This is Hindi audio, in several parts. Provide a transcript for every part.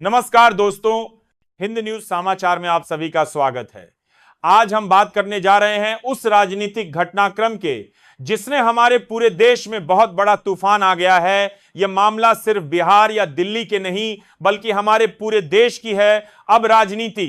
नमस्कार दोस्तों, हिंद न्यूज समाचार में आप सभी का स्वागत है। आज हम बात करने जा रहे हैं उस राजनीतिक घटनाक्रम के जिसने हमारे पूरे देश में बहुत बड़ा तूफान आ गया है। यह मामला सिर्फ बिहार या दिल्ली के नहीं बल्कि हमारे पूरे देश की है। अब राजनीति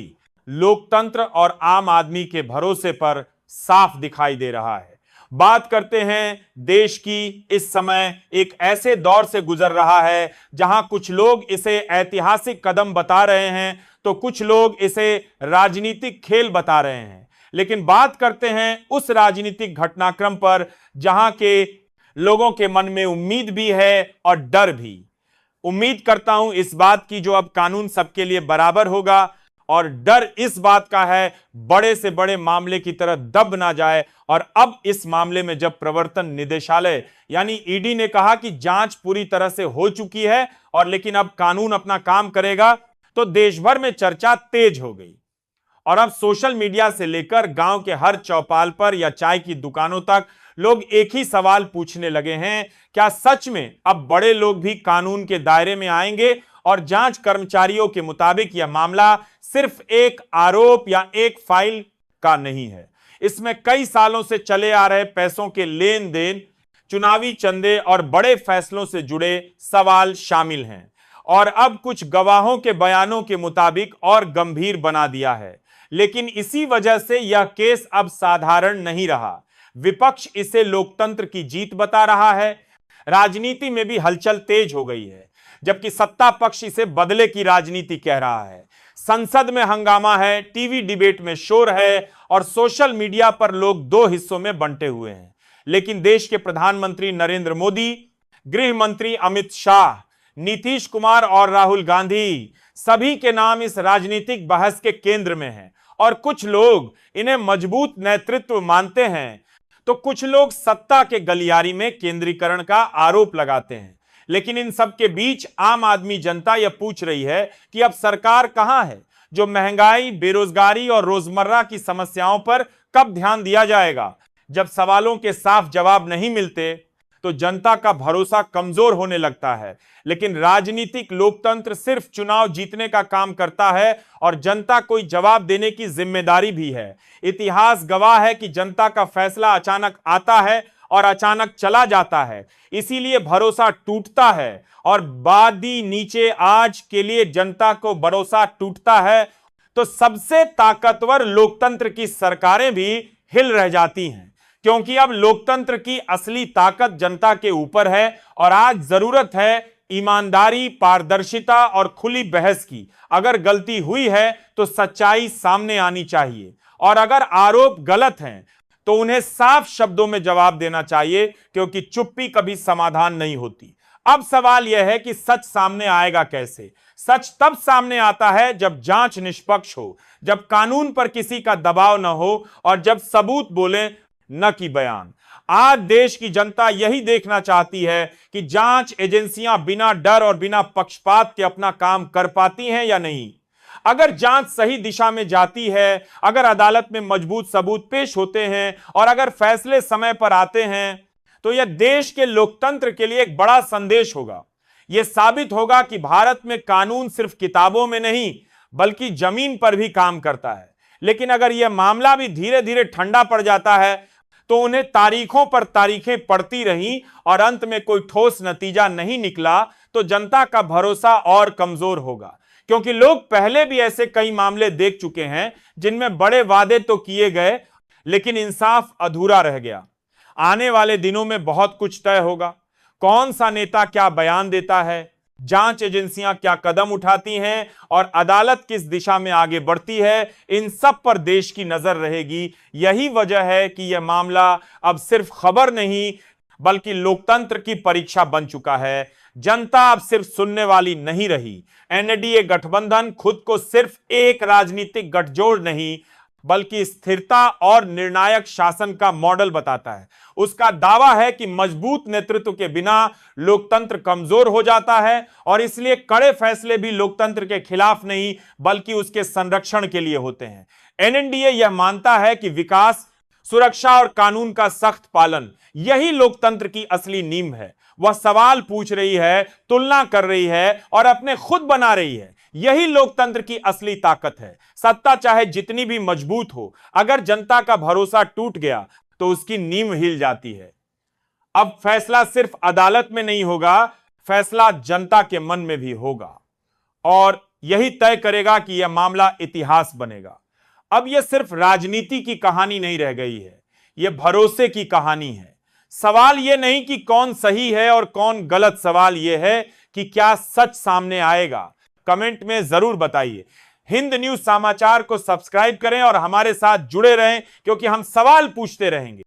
लोकतंत्र और आम आदमी के भरोसे पर साफ दिखाई दे रहा है। बात करते हैं देश की। इस समय एक ऐसे दौर से गुजर रहा है जहां कुछ लोग इसे ऐतिहासिक कदम बता रहे हैं तो कुछ लोग इसे राजनीतिक खेल बता रहे हैं। लेकिन बात करते हैं उस राजनीतिक घटनाक्रम पर जहां के लोगों के मन में उम्मीद भी है और डर भी। उम्मीद करता हूं इस बात की जो अब कानून सबके लिए बराबर होगा, और डर इस बात का है बड़े से बड़े मामले की तरह दब ना जाए। और अब इस मामले में जब प्रवर्तन निदेशालय यानी ईडी ने कहा कि जांच पूरी तरह से हो चुकी है और लेकिन अब कानून अपना काम करेगा, तो देश भर में चर्चा तेज हो गई। और अब सोशल मीडिया से लेकर गांव के हर चौपाल पर या चाय की दुकानों तक लोग एक ही सवाल पूछने लगे हैं, क्या सच में अब बड़े लोग भी कानून के दायरे में आएंगे? और जांच कर्मचारियों के मुताबिक यह मामला सिर्फ एक आरोप या एक फाइल का नहीं है। इसमें कई सालों से चले आ रहे पैसों के लेन देन, चुनावी चंदे और बड़े फैसलों से जुड़े सवाल शामिल हैं। और अब कुछ गवाहों के बयानों के मुताबिक और गंभीर बना दिया है। लेकिन इसी वजह से यह केस अब साधारण नहीं रहा। विपक्ष इसे लोकतंत्र की जीत बता रहा है। राजनीति में भी हलचल तेज हो गई है, जबकि सत्ता पक्ष इसे बदले की राजनीति कह रहा है। संसद में हंगामा है, टीवी डिबेट में शोर है और सोशल मीडिया पर लोग दो हिस्सों में बंटे हुए हैं। लेकिन देश के प्रधानमंत्री नरेंद्र मोदी, गृह मंत्री अमित शाह, नीतीश कुमार और राहुल गांधी, सभी के नाम इस राजनीतिक बहस के केंद्र में हैं। और कुछ लोग इन्हें मजबूत नेतृत्व मानते हैं तो कुछ लोग सत्ता के गलियारी में केंद्रीकरण का आरोप लगाते हैं। लेकिन इन सब के बीच आम आदमी जनता यह पूछ रही है कि अब सरकार कहां है? जो महंगाई, बेरोजगारी और रोजमर्रा की समस्याओं पर कब ध्यान दिया जाएगा? जब सवालों के साफ जवाब नहीं मिलते तो जनता का भरोसा कमजोर होने लगता है। लेकिन राजनीतिक लोकतंत्र सिर्फ चुनाव जीतने का काम करता है और जनता को जवाब देने की जिम्मेदारी भी है। इतिहास गवाह है कि जनता का फैसला अचानक आता है और अचानक चला जाता है, इसीलिए भरोसा टूटता है। और बादी नीचे आज के लिए जनता को भरोसा टूटता है तो सबसे ताकतवर लोकतंत्र की सरकारें भी हिल रह जाती हैं, क्योंकि अब लोकतंत्र की असली ताकत जनता के ऊपर है। और आज जरूरत है ईमानदारी, पारदर्शिता और खुली बहस की। अगर गलती हुई है तो सच्चाई सामने आनी चाहिए, और अगर आरोप गलत हैं तो उन्हें साफ शब्दों में जवाब देना चाहिए, क्योंकि चुप्पी कभी समाधान नहीं होती। अब सवाल यह है कि सच सामने आएगा कैसे? सच तब सामने आता है जब जांच निष्पक्ष हो, जब कानून पर किसी का दबाव न हो और जब सबूत बोले न कि बयान। आज देश की जनता यही देखना चाहती है कि जांच एजेंसियां बिना डर और बिना पक्षपात के अपना काम कर पाती हैं या नहीं। अगर जांच सही दिशा में जाती है, अगर अदालत में मजबूत सबूत पेश होते हैं और अगर फैसले समय पर आते हैं, तो यह देश के लोकतंत्र के लिए एक बड़ा संदेश होगा। यह साबित होगा कि भारत में कानून सिर्फ किताबों में नहीं बल्कि जमीन पर भी काम करता है। लेकिन अगर यह मामला भी धीरे धीरे ठंडा पड़ जाता है तो उन्हें तारीखों पर तारीखें पड़ती रहीं और अंत में कोई ठोस नतीजा नहीं निकला तो जनता का भरोसा और कमजोर होगा। क्योंकि लोग पहले भी ऐसे कई मामले देख चुके हैं जिनमें बड़े वादे तो किए गए लेकिन इंसाफ अधूरा रह गया। आने वाले दिनों में बहुत कुछ तय होगा। कौन सा नेता क्या बयान देता है, जांच एजेंसियां क्या कदम उठाती हैं और अदालत किस दिशा में आगे बढ़ती है, इन सब पर देश की नजर रहेगी। यही वजह है कि यह मामला अब सिर्फ खबर नहीं बल्कि लोकतंत्र की परीक्षा बन चुका है। जनता अब सिर्फ सुनने वाली नहीं रही। एनडीए गठबंधन खुद को सिर्फ एक राजनीतिक गठजोड़ नहीं बल्कि स्थिरता और निर्णायक शासन का मॉडल बताता है। उसका दावा है कि मजबूत नेतृत्व के बिना लोकतंत्र कमजोर हो जाता है और इसलिए कड़े फैसले भी लोकतंत्र के खिलाफ नहीं बल्कि उसके संरक्षण के लिए होते हैं। एनडीए यह मानता है कि विकास, सुरक्षा और कानून का सख्त पालन यही लोकतंत्र की असली नींव है। वह सवाल पूछ रही है, तुलना कर रही है और अपने खुद बना रही है यही लोकतंत्र की असली ताकत है। सत्ता चाहे जितनी भी मजबूत हो, अगर जनता का भरोसा टूट गया तो उसकी नींव हिल जाती है। अब फैसला सिर्फ अदालत में नहीं होगा, फैसला जनता के मन में भी होगा और यही तय करेगा कि यह मामला इतिहास बनेगा। अब यह सिर्फ राजनीति की कहानी नहीं रह गई है, यह भरोसे की कहानी है। सवाल यह नहीं कि कौन सही है और कौन गलत, सवाल यह है कि क्या सच सामने आएगा। कमेंट में जरूर बताइए। हिंद न्यूज समाचार को सब्सक्राइब करें और हमारे साथ जुड़े रहें, क्योंकि हम सवाल पूछते रहेंगे।